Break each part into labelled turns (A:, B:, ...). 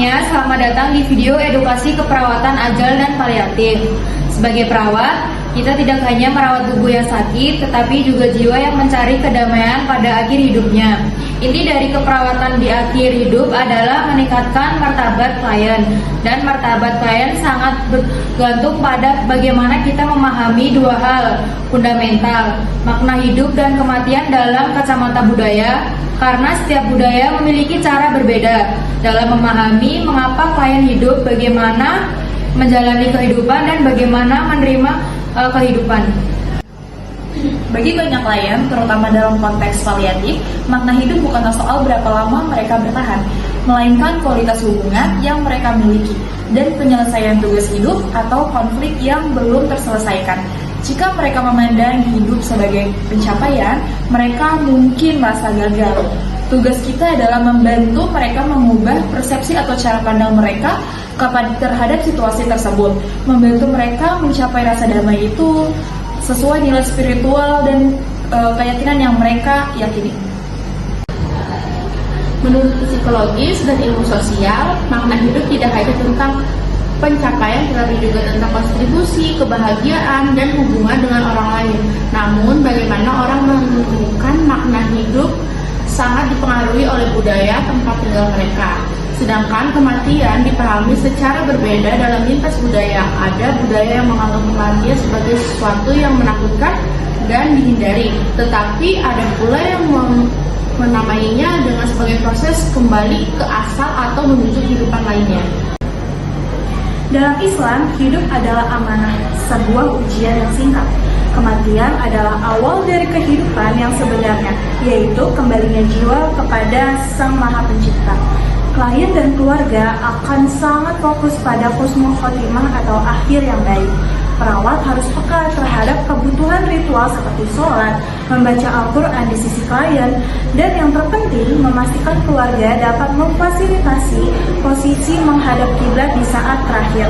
A: semuanya, selamat datang di video edukasi keperawatan ajal dan paliatif. Sebagai perawat, kita tidak hanya merawat tubuh yang sakit, tetapi juga jiwa yang mencari kedamaian pada akhir hidupnya. Inti dari keperawatan di akhir hidup adalah meningkatkan martabat klien. Dan martabat klien sangat bergantung pada bagaimana kita memahami dua hal fundamental, makna hidup dan kematian dalam kacamata budaya. Karena setiap budaya memiliki cara berbeda dalam memahami mengapa klien hidup, bagaimana menjalani kehidupan, dan bagaimana menerima kehidupan.
B: Bagi banyak klien, terutama dalam konteks paliatif, makna hidup bukanlah soal berapa lama mereka bertahan, melainkan kualitas hubungan yang mereka miliki dan penyelesaian tugas hidup atau konflik yang belum terselesaikan. Jika mereka memandang hidup sebagai pencapaian, mereka mungkin merasa gagal. Tugas kita adalah membantu mereka mengubah persepsi atau cara pandang mereka terhadap situasi tersebut, membantu mereka mencapai rasa damai itu sesuai nilai spiritual dan keyakinan yang mereka yakini.
C: Menurut psikologis dan ilmu sosial, makna hidup tidak hanya tentang pencapaian, tetapi juga tentang kontribusi, kebahagiaan, dan hubungan dengan orang lain. Namun, bagaimana orang menemukan makna hidup sangat dipengaruhi oleh budaya tempat tinggal mereka. Sedangkan kematian dipahami secara berbeda dalam lintas budaya. Ada budaya yang menganggap kematian sebagai sesuatu yang menakutkan dan dihindari, tetapi ada pula yang menamainya dengan sebagai proses kembali ke asal atau menuju kehidupan lainnya.
D: Dalam Islam, hidup adalah amanah, sebuah ujian yang singkat. Kematian adalah awal dari kehidupan yang sebenarnya, yaitu kembalinya jiwa kepada Sang Maha Pencipta. Klien dan keluarga akan sangat fokus pada husnul khotimah atau akhir yang baik. Perawat harus peka terhadap kebutuhan ritual seperti sholat, membaca Al-Quran di sisi klien, dan yang terpenting memastikan keluarga dapat memfasilitasi posisi menghadap kiblat di saat terakhir.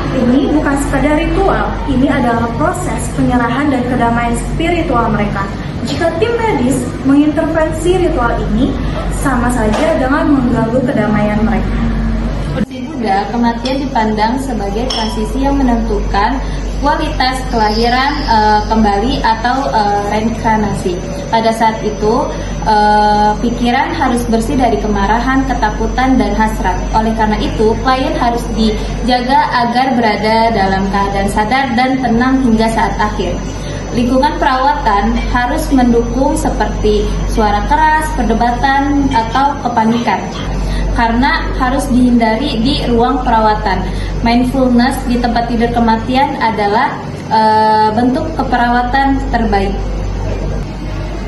D: Ini bukan sekadar ritual, ini adalah proses penyerahan dan kedamaian spiritual mereka. Jika tim medis mengintervensi ritual ini, sama saja dengan mengganggu kedamaian mereka.
A: Di Buddha, kematian dipandang sebagai transisi yang menentukan kualitas kelahiran kembali atau reinkarnasi. Pada saat itu, pikiran harus bersih dari kemarahan, ketakutan, dan hasrat. Oleh karena itu, klien harus dijaga agar berada dalam keadaan sadar dan tenang hingga saat akhir. Lingkungan perawatan harus mendukung seperti suara keras, perdebatan, atau kepanikan, karena harus dihindari di ruang perawatan. Mindfulness di tempat tidur kematian adalah bentuk keperawatan terbaik.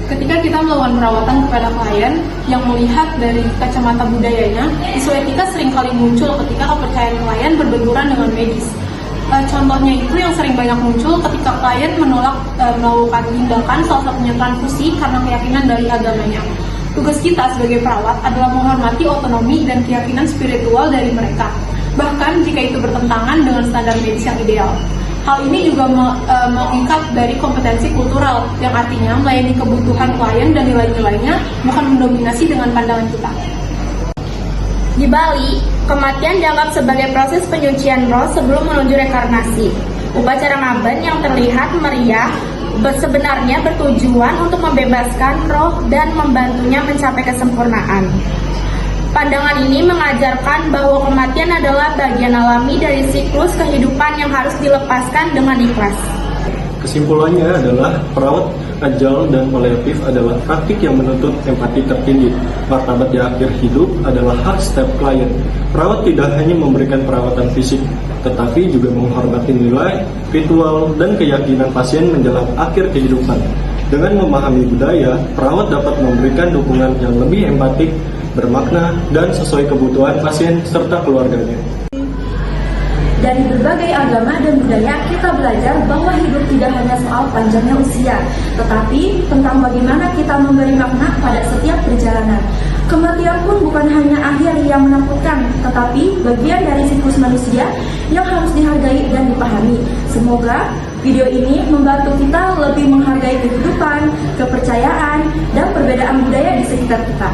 C: Ketika kita melakukan perawatan kepada klien yang melihat dari kacamata budayanya, isu etika seringkali muncul ketika kepercayaan klien berbenturan dengan medis. Contohnya itu yang sering banyak muncul ketika klien menolak melakukan tindakan, salah satunya transfusi, karena keyakinan dari agamanya. Tugas kita sebagai perawat adalah menghormati otonomi dan keyakinan spiritual dari mereka, bahkan jika itu bertentangan dengan standar medis yang ideal. Hal ini juga mengikat dari kompetensi kultural, yang artinya melayani kebutuhan klien dan nilai-nilainya, bukan mendominasi dengan pandangan kita.
E: Di Bali, kematian dianggap sebagai proses penyucian roh sebelum menuju reinkarnasi. Upacara ngaben yang terlihat meriah sebenarnya bertujuan untuk membebaskan roh dan membantunya mencapai kesempurnaan. Pandangan ini mengajarkan bahwa kematian adalah bagian alami dari siklus kehidupan yang harus dilepaskan dengan ikhlas.
F: Kesimpulannya adalah perawat ajal dan paliatif adalah praktik yang menuntut empati tertinggi. Martabat di akhir hidup adalah hak setiap klien. Perawat tidak hanya memberikan perawatan fisik, tetapi juga menghormati nilai, ritual, dan keyakinan pasien menjelang akhir kehidupan. Dengan memahami budaya, perawat dapat memberikan dukungan yang lebih empatik, bermakna, dan sesuai kebutuhan pasien serta keluarganya.
D: Dari berbagai agama dan budaya, kita belajar bahwa hidup tidak hanya soal panjangnya usia, tetapi tentang bagaimana kita memberi makna pada setiap perjalanan. Kematian pun bukan hanya akhir yang menakutkan, tetapi bagian dari siklus manusia yang harus dihargai dan dipahami. Semoga video ini membantu kita lebih menghargai kehidupan, kepercayaan, dan perbedaan budaya di sekitar kita.